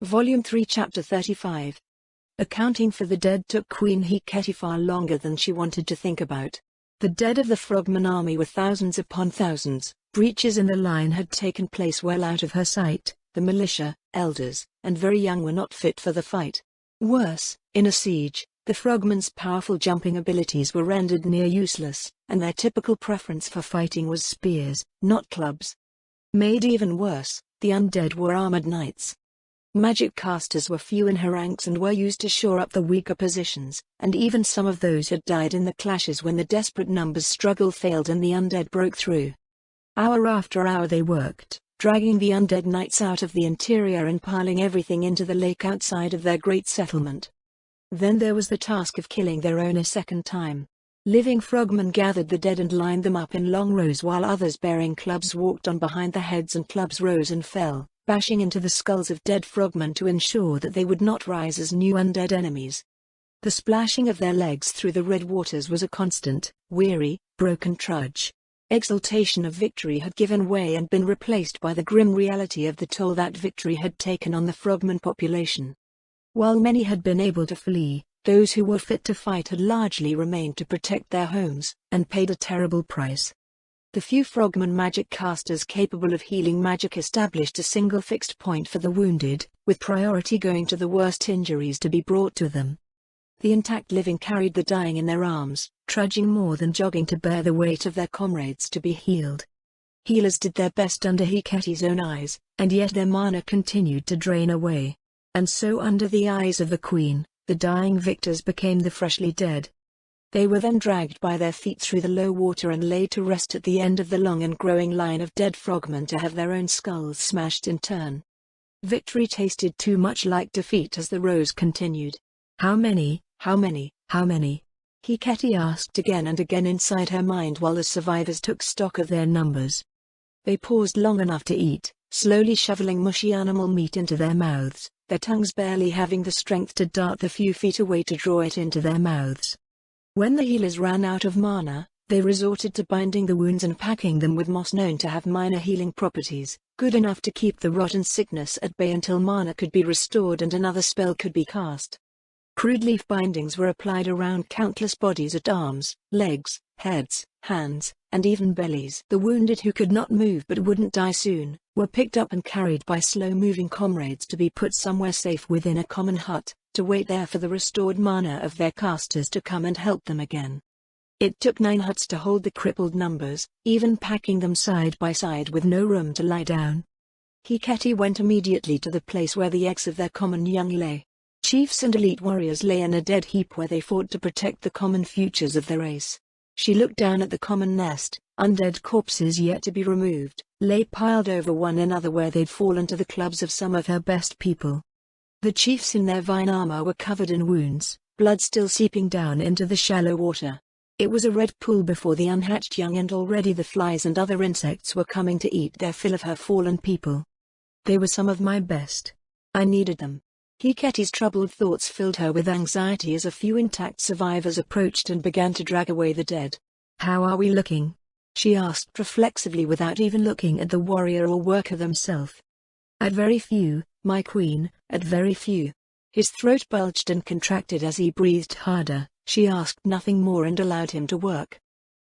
Volume 3 Chapter 35. Accounting for the dead took Queen Hecate far longer than she wanted to think about. The dead of the Frogman army were thousands upon thousands. Breaches in the line had taken place well out of her sight. The militia, elders, and very young were not fit for the fight. Worse, in a siege, the Frogmen's powerful jumping abilities were rendered near useless, and their typical preference for fighting was spears, not clubs. Made even worse, the undead were armored knights. Magic casters were few in her ranks and were used to shore up the weaker positions, and even some of those had died in the clashes when the desperate numbers struggle failed and the undead broke through. Hour after hour they worked, dragging the undead knights out of the interior and piling everything into the lake outside of their great settlement. Then there was the task of killing their own a second time. Living frogmen gathered the dead and lined them up in long rows while others bearing clubs walked on behind the heads and clubs rose and fell, bashing into the skulls of dead frogmen to ensure that they would not rise as new undead enemies. The splashing of their legs through the red waters was a constant, weary, broken trudge. Exultation of victory had given way and been replaced by the grim reality of the toll that victory had taken on the frogman population. While many had been able to flee, those who were fit to fight had largely remained to protect their homes, and paid a terrible price. The few frogman magic casters capable of healing magic established a single fixed point for the wounded, with priority going to the worst injuries to be brought to them. The intact living carried the dying in their arms, trudging more than jogging to bear the weight of their comrades to be healed. Healers did their best under Hecate's own eyes, and yet their mana continued to drain away. And so under the eyes of the queen, the dying victors became the freshly dead. They were then dragged by their feet through the low water and laid to rest at the end of the long and growing line of dead frogmen to have their own skulls smashed in turn. Victory tasted too much like defeat as the rows continued. How many, how many, how many? Hecate asked again and again inside her mind while the survivors took stock of their numbers. They paused long enough to eat, slowly shoveling mushy animal meat into their mouths, their tongues barely having the strength to dart the few feet away to draw it into their mouths. When the healers ran out of mana, they resorted to binding the wounds and packing them with moss known to have minor healing properties, good enough to keep the rot and sickness at bay until mana could be restored and another spell could be cast. Crude leaf bindings were applied around countless bodies at arms, legs, heads, hands, and even bellies. The wounded who could not move but wouldn't die soon, were picked up and carried by slow-moving comrades to be put somewhere safe within a common hut, to wait there for the restored mana of their casters to come and help them again. It took 9 huts to hold the crippled numbers, even packing them side by side with no room to lie down. Hecate went immediately to the place where the eggs of their common young lay. Chiefs and elite warriors lay in a dead heap where they fought to protect the common futures of the race. She looked down at the common nest. Undead corpses yet to be removed, lay piled over one another where they'd fallen to the clubs of some of her best people. The chiefs in their vine armor were covered in wounds, blood still seeping down into the shallow water. It was a red pool before the unhatched young and already the flies and other insects were coming to eat their fill of her fallen people. They were some of my best. I needed them. Hecate's troubled thoughts filled her with anxiety as a few intact survivors approached and began to drag away the dead. How are we looking? She asked reflexively without even looking at the warrior or worker themselves. At very few, my queen, at very few. His throat bulged and contracted as he breathed harder. She asked nothing more and allowed him to work.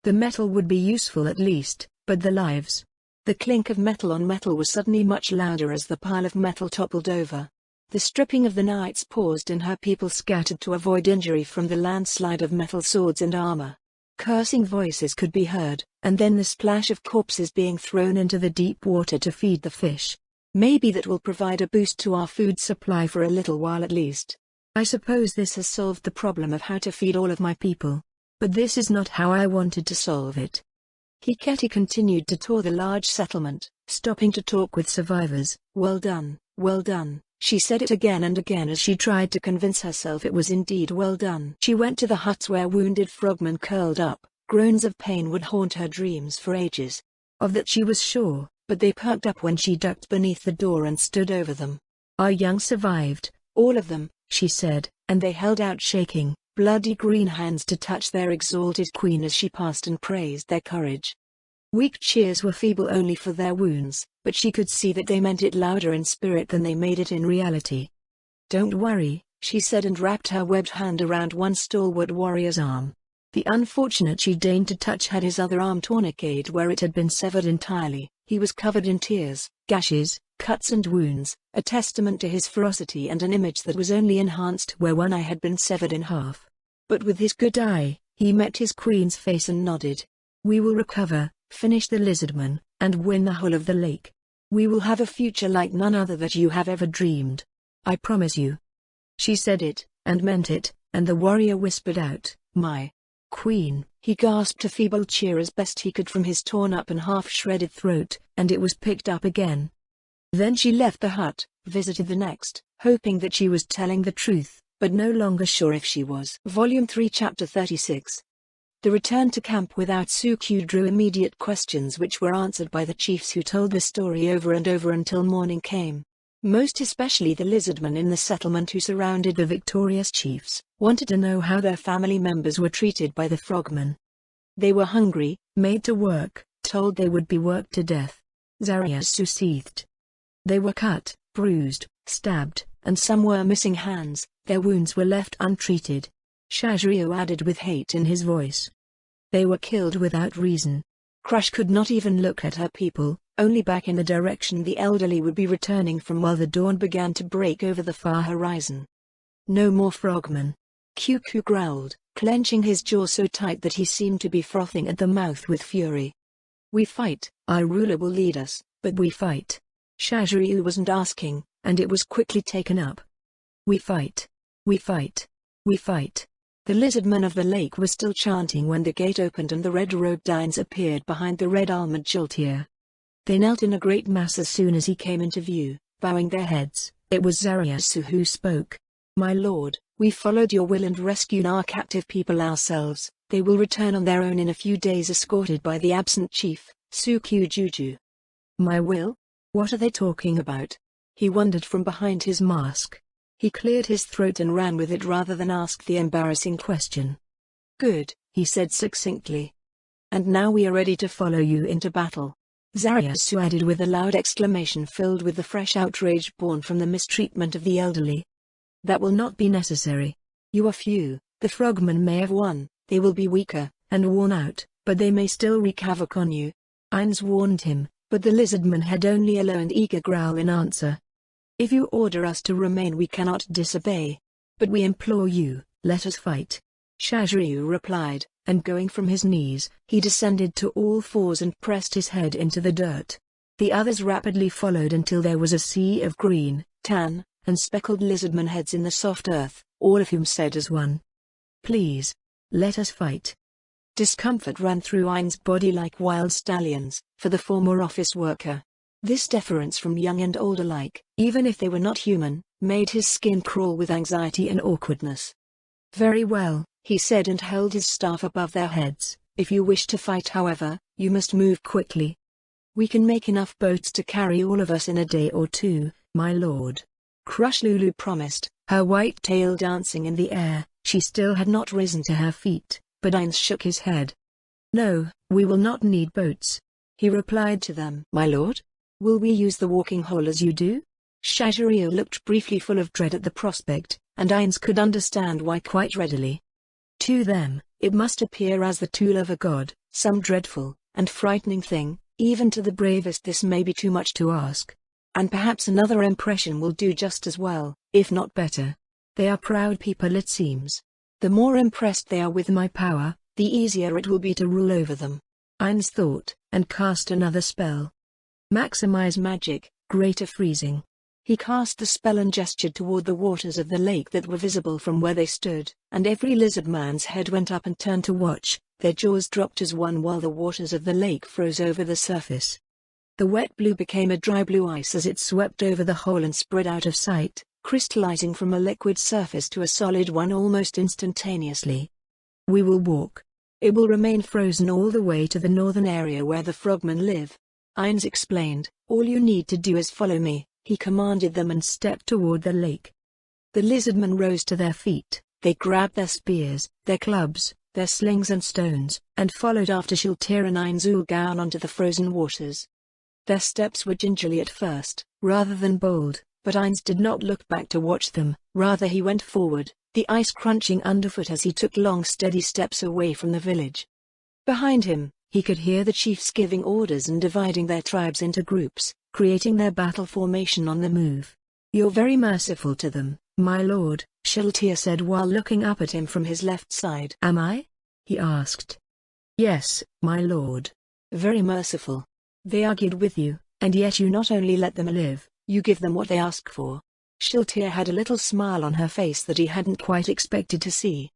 The metal would be useful at least, but the lives. The clink of metal on metal was suddenly much louder as the pile of metal toppled over. The stripping of the knights paused and her people scattered to avoid injury from the landslide of metal swords and armor. Cursing voices could be heard, and then the splash of corpses being thrown into the deep water to feed the fish. Maybe that will provide a boost to our food supply for a little while at least. I suppose this has solved the problem of how to feed all of my people. But this is not how I wanted to solve it. Hecate continued to tour the large settlement, stopping to talk with survivors. Well done, well done. She said it again and again as she tried to convince herself it was indeed well done. She went to the huts where wounded frogmen curled up. Groans of pain would haunt her dreams for ages. Of that she was sure, but they perked up when she ducked beneath the door and stood over them. Our young survived, all of them, she said, and they held out shaking, bloody green hands to touch their exalted queen as she passed and praised their courage. Weak cheers were feeble only for their wounds, but she could see that they meant it louder in spirit than they made it in reality. "Don't worry," she said, and wrapped her webbed hand around one stalwart warrior's arm. The unfortunate she deigned to touch had his other arm tourniqueted where it had been severed entirely. He was covered in tears, gashes, cuts and wounds, a testament to his ferocity and an image that was only enhanced where one eye had been severed in half. But with his good eye, he met his queen's face and nodded. "We will recover, finish the lizardman, and win the whole of the lake. We will have a future like none other that you have ever dreamed. I promise you." She said it, and meant it, and the warrior whispered out, "My queen." He gasped a feeble cheer as best he could from his torn-up and half-shredded throat, and it was picked up again. Then she left the hut, visited the next, hoping that she was telling the truth, but no longer sure if she was. Volume 3 Chapter 36. The return to camp without Sukyu drew immediate questions which were answered by the chiefs who told the story over and over until morning came. Most especially the lizardmen in the settlement who surrounded the victorious chiefs, wanted to know how their family members were treated by the frogmen. They were hungry, made to work, told they would be worked to death. Zariasu seethed. They were cut, bruised, stabbed, and some were missing hands. Their wounds were left untreated. Shajiryu added with hate in his voice. They were killed without reason. Crush could not even look at her people, only back in the direction the elderly would be returning from while the dawn began to break over the far horizon. "No more frogmen." Kyuku growled, clenching his jaw so tight that he seemed to be frothing at the mouth with fury. "We fight, our ruler will lead us, but we fight." Shajiryu wasn't asking, and it was quickly taken up. "We fight. We fight. We fight." The lizardman of the lake was still chanting when the gate opened and the red-robed Dines appeared behind the red-armored Jolteer. They knelt in a great mass as soon as he came into view, bowing their heads. It was Zariasu who spoke. "My lord, we followed your will and rescued our captive people ourselves. They will return on their own in a few days escorted by the absent chief, Sukyu Juju." "My will? What are they talking about?" He wondered from behind his mask. He cleared his throat and ran with it rather than ask the embarrassing question. "Good," he said succinctly. "And now we are ready to follow you into battle." Zariasu added with a loud exclamation filled with the fresh outrage born from the mistreatment of the elderly. "That will not be necessary. You are few, the frogmen may have won, they will be weaker, and worn out, but they may still wreak havoc on you." Ines warned him, but the lizardman had only a low and eager growl in answer. "If you order us to remain we cannot disobey. But we implore you, let us fight." Shajiryu replied, and going from his knees, he descended to all fours and pressed his head into the dirt. The others rapidly followed until there was a sea of green, tan, and speckled lizardman heads in the soft earth, all of whom said as one, "Please, let us fight." Discomfort ran through Ain's body like wild stallions, for the former office worker. This deference from young and old alike, even if they were not human, made his skin crawl with anxiety and awkwardness. "Very well," he said and held his staff above their heads. "If you wish to fight however, you must move quickly. We can make enough boats to carry all of us in a day or two, my lord." Crush Lulu promised, her white tail dancing in the air. She still had not risen to her feet, but Ainz shook his head. "No, we will not need boats," he replied to them. "My lord? Will we use the walking hole as you do?" Shajiryu looked briefly full of dread at the prospect, and Ainz could understand why quite readily. To them, it must appear as the tool of a god, some dreadful and frightening thing. Even to the bravest this may be too much to ask. And perhaps another impression will do just as well, if not better. They are proud people it seems. The more impressed they are with my power, the easier it will be to rule over them. Ainz thought, and cast another spell. Maximize magic, greater freezing. He cast the spell and gestured toward the waters of the lake that were visible from where they stood, and every lizardman's head went up and turned to watch, their jaws dropped as one while the waters of the lake froze over the surface. The wet blue became a dry blue ice as it swept over the hole and spread out of sight, crystallizing from a liquid surface to a solid one almost instantaneously. "We will walk. It will remain frozen all the way to the northern area where the frogmen live," Ainz explained. "All you need to do is follow me," he commanded them and stepped toward the lake. The lizardmen rose to their feet. They grabbed their spears, their clubs, their slings and stones, and followed after Shiltir and Ainzul down onto the frozen waters. Their steps were gingerly at first, rather than bold, but Ainz did not look back to watch them, rather he went forward, the ice crunching underfoot as he took long steady steps away from the village. Behind him, he could hear the chiefs giving orders and dividing their tribes into groups, creating their battle formation on the move. "You're very merciful to them, my lord," Shiltir said while looking up at him from his left side. "Am I?" he asked. "Yes, my lord. Very merciful. They argued with you, and yet you not only let them live, you give them what they ask for." Shiltir had a little smile on her face that he hadn't quite expected to see.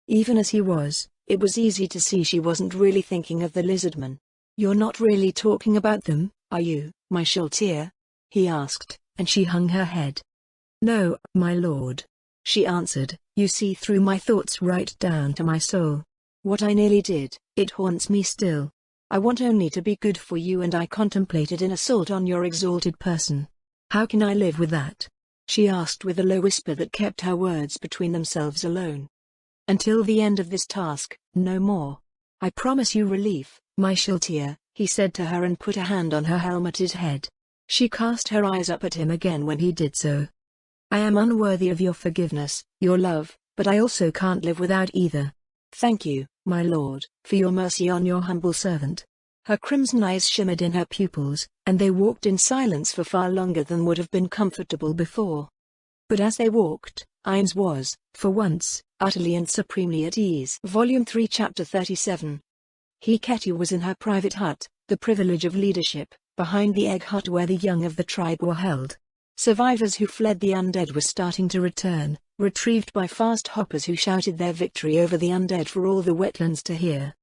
Even as he was, it was easy to see she wasn't really thinking of the lizardmen. "You're not really talking about them, are you, my Shiltir?" he asked, and she hung her head. "No, my lord," she answered. "You see through my thoughts right down to my soul. What I nearly did, it haunts me still. I want only to be good for you, and I contemplated an assault on your exalted person. How can I live with that?" she asked with a low whisper that kept her words between themselves alone. "Until the end of this task, no more. I promise you relief, my Shiltir," he said to her and put a hand on her helmeted head. She cast her eyes up at him again when he did so. "I am unworthy of your forgiveness, your love, but I also can't live without either. Thank you, my lord, for your mercy on your humble servant." Her crimson eyes shimmered in her pupils, and they walked in silence for far longer than would have been comfortable before. But as they walked, Ainz was, for once, utterly and supremely at ease. Volume 3 Chapter 37. Hiketi was in her private hut, the privilege of leadership, behind the egg hut where the young of the tribe were held. Survivors who fled the undead were starting to return, retrieved by fast hoppers who shouted their victory over the undead for all the wetlands to hear.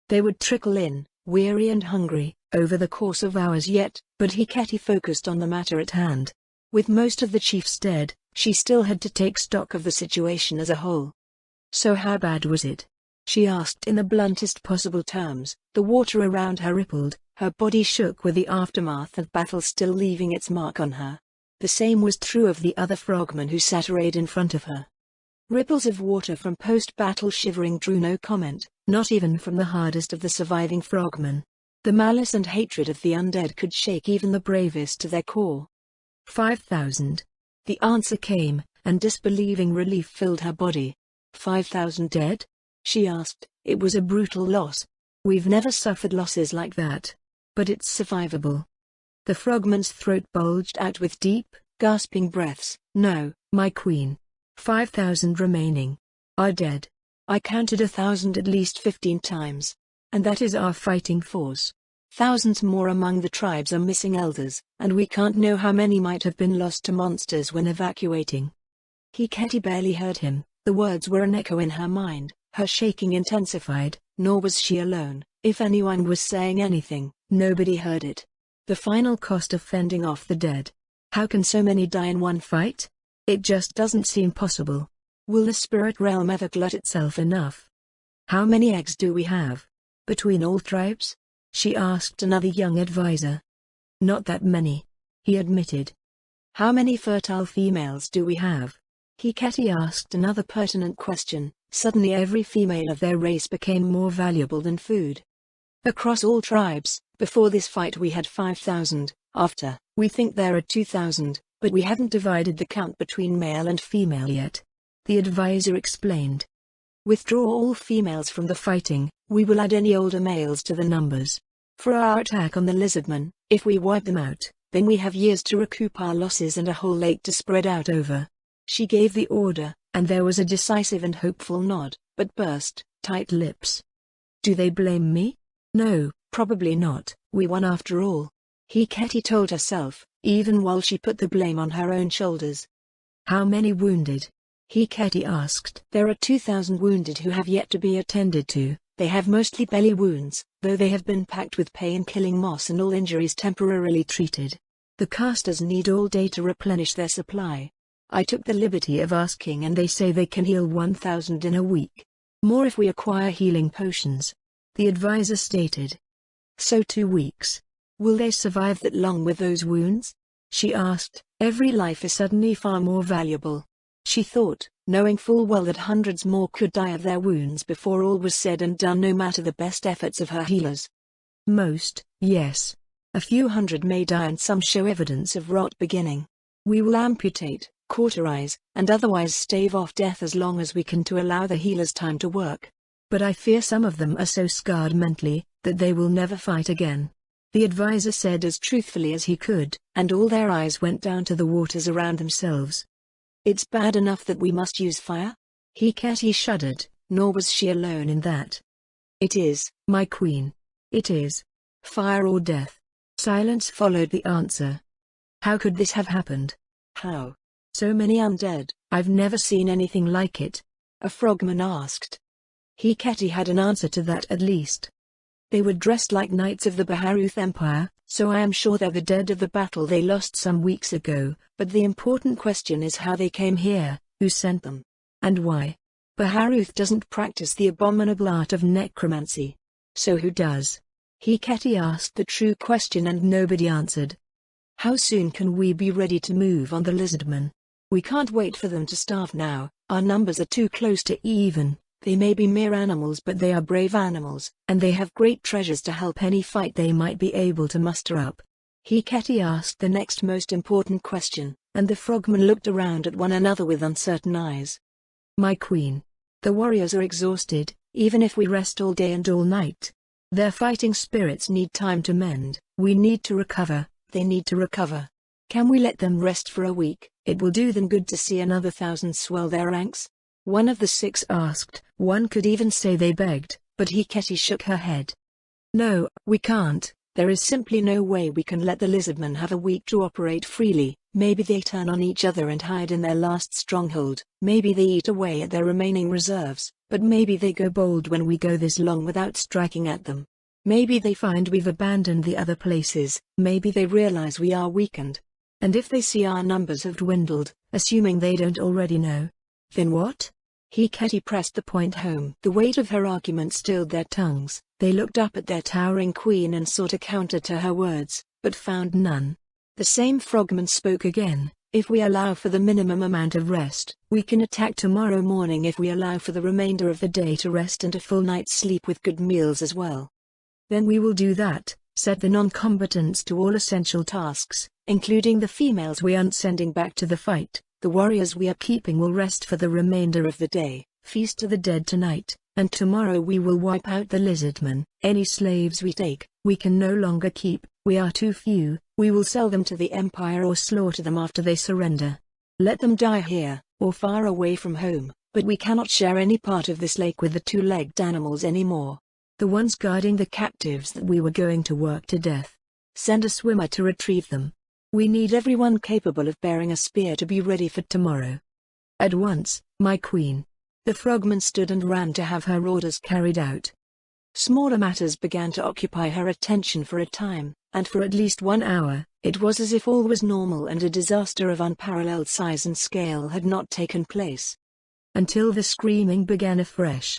They would trickle in, weary and hungry, over the course of hours yet, but Hiketi focused on the matter at hand. With most of the chiefs dead, she still had to take stock of the situation as a whole. "So how bad was it?" she asked in the bluntest possible terms. The water around her rippled, her body shook with the aftermath of battle still leaving its mark on her. The same was true of the other frogmen who sat arrayed in front of her. Ripples of water from post-battle shivering drew no comment, not even from the hardest of the surviving frogmen. The malice and hatred of the undead could shake even the bravest to their core. 5,000. The answer came, and disbelieving relief filled her body. 5,000 dead? She asked. It was a brutal loss. We've never suffered losses like that. But it's survivable. The frogman's throat bulged out with deep, gasping breaths. "No, my queen. 5,000 remaining are dead. I counted 1,000 at least 15 times. And that is our fighting force. Thousands more among the tribes are missing elders, and we can't know how many might have been lost to monsters when evacuating." Hiketi barely heard him. The words were an echo in her mind. Her shaking intensified, nor was she alone. If anyone was saying anything, nobody heard it. The final cost of fending off the dead. How can so many die in one fight? It just doesn't seem possible. Will the spirit realm ever glut itself enough? How many eggs do we have? Between all tribes? She asked another young advisor. Not that many, he admitted. How many fertile females do we have? Hiketi asked another pertinent question. Suddenly every female of their race became more valuable than food. Across all tribes, before this fight we had 5,000, after, we think there are 2,000, but we haven't divided the count between male and female yet. The advisor explained. Withdraw all females from the fighting, we will add any older males to the numbers. For our attack on the lizardmen, if we wipe them out, then we have years to recoup our losses and a whole lake to spread out over. She gave the order, and there was a decisive and hopeful nod, but burst, tight lips. Do they blame me? No, probably not. We won after all. Hiketi told herself, even while she put the blame on her own shoulders. How many wounded? Hiketi asked. There are 2,000 wounded who have yet to be attended to. They have mostly belly wounds, though they have been packed with pain-killing moss and all injuries temporarily treated. The casters need all day to replenish their supply. I took the liberty of asking and they say they can heal 1,000 in a week. More if we acquire healing potions. The advisor stated. So 2 weeks. Will they survive that long with those wounds? She asked. Every life is suddenly far more valuable. She thought, knowing full well that hundreds more could die of their wounds before all was said and done, no matter the best efforts of her healers. Most, yes. A few hundred may die and some show evidence of rot beginning. We will amputate, cauterize, and otherwise stave off death as long as we can to allow the healers time to work. But I fear some of them are so scarred mentally, that they will never fight again. The advisor said as truthfully as he could, and all their eyes went down to the waters around themselves. It's bad enough that we must use fire? Hecate shuddered, nor was she alone in that. It is, my queen. It is. Fire or death. Silence followed the answer. How could this have happened? How? So many undead. I've never seen anything like it. A frogman asked. Hecate had an answer to that at least. They were dressed like knights of the Baharuth Empire, so I am sure they're the dead of the battle they lost some weeks ago, but the important question is how they came here, who sent them, and why. Baharuth doesn't practice the abominable art of necromancy. So who does? Hecate asked the true question and nobody answered. How soon can we be ready to move on the lizardmen? We can't wait for them to starve now, our numbers are too close to even. They may be mere animals, but they are brave animals, and they have great treasures to help any fight they might be able to muster up. Hecate asked the next most important question, and the frogmen looked around at one another with uncertain eyes. My queen. The warriors are exhausted, even if we rest all day and all night. Their fighting spirits need time to mend, we need to recover, they need to recover. Can we let them rest for a week? It will do them good to see another 1,000 swell their ranks. One of the 6 asked. One could even say they begged, but Hecate shook her head. No, we can't. There is simply no way we can let the lizardmen have a week to operate freely. Maybe they turn on each other and hide in their last stronghold. Maybe they eat away at their remaining reserves, but maybe they go bold when we go this long without striking at them. Maybe they find we've abandoned the other places. Maybe they realize we are weakened. And if they see our numbers have dwindled, assuming they don't already know, then what? Hecate pressed the point home. The weight of her argument stilled their tongues. They looked up at their towering queen and sought a counter to her words, but found none. The same frogman spoke again. If we allow for the minimum amount of rest, we can attack tomorrow morning if we allow for the remainder of the day to rest and a full night's sleep with good meals as well. Then we will do that, set the non-combatants to all essential tasks, including the females we aren't sending back to the fight. The warriors we are keeping will rest for the remainder of the day, feast to the dead tonight, and tomorrow we will wipe out the lizardmen. Any slaves we take, we can no longer keep, we are too few, we will sell them to the Empire or slaughter them after they surrender. Let them die here, or far away from home, but we cannot share any part of this lake with the 2-legged animals anymore. The ones guarding the captives that we were going to work to death. Send a swimmer to retrieve them. We need everyone capable of bearing a spear to be ready for tomorrow. At once, my queen. The frogman stood and ran to have her orders carried out. Smaller matters began to occupy her attention for a time, and for at least 1 hour, it was as if all was normal and a disaster of unparalleled size and scale had not taken place. Until the screaming began afresh,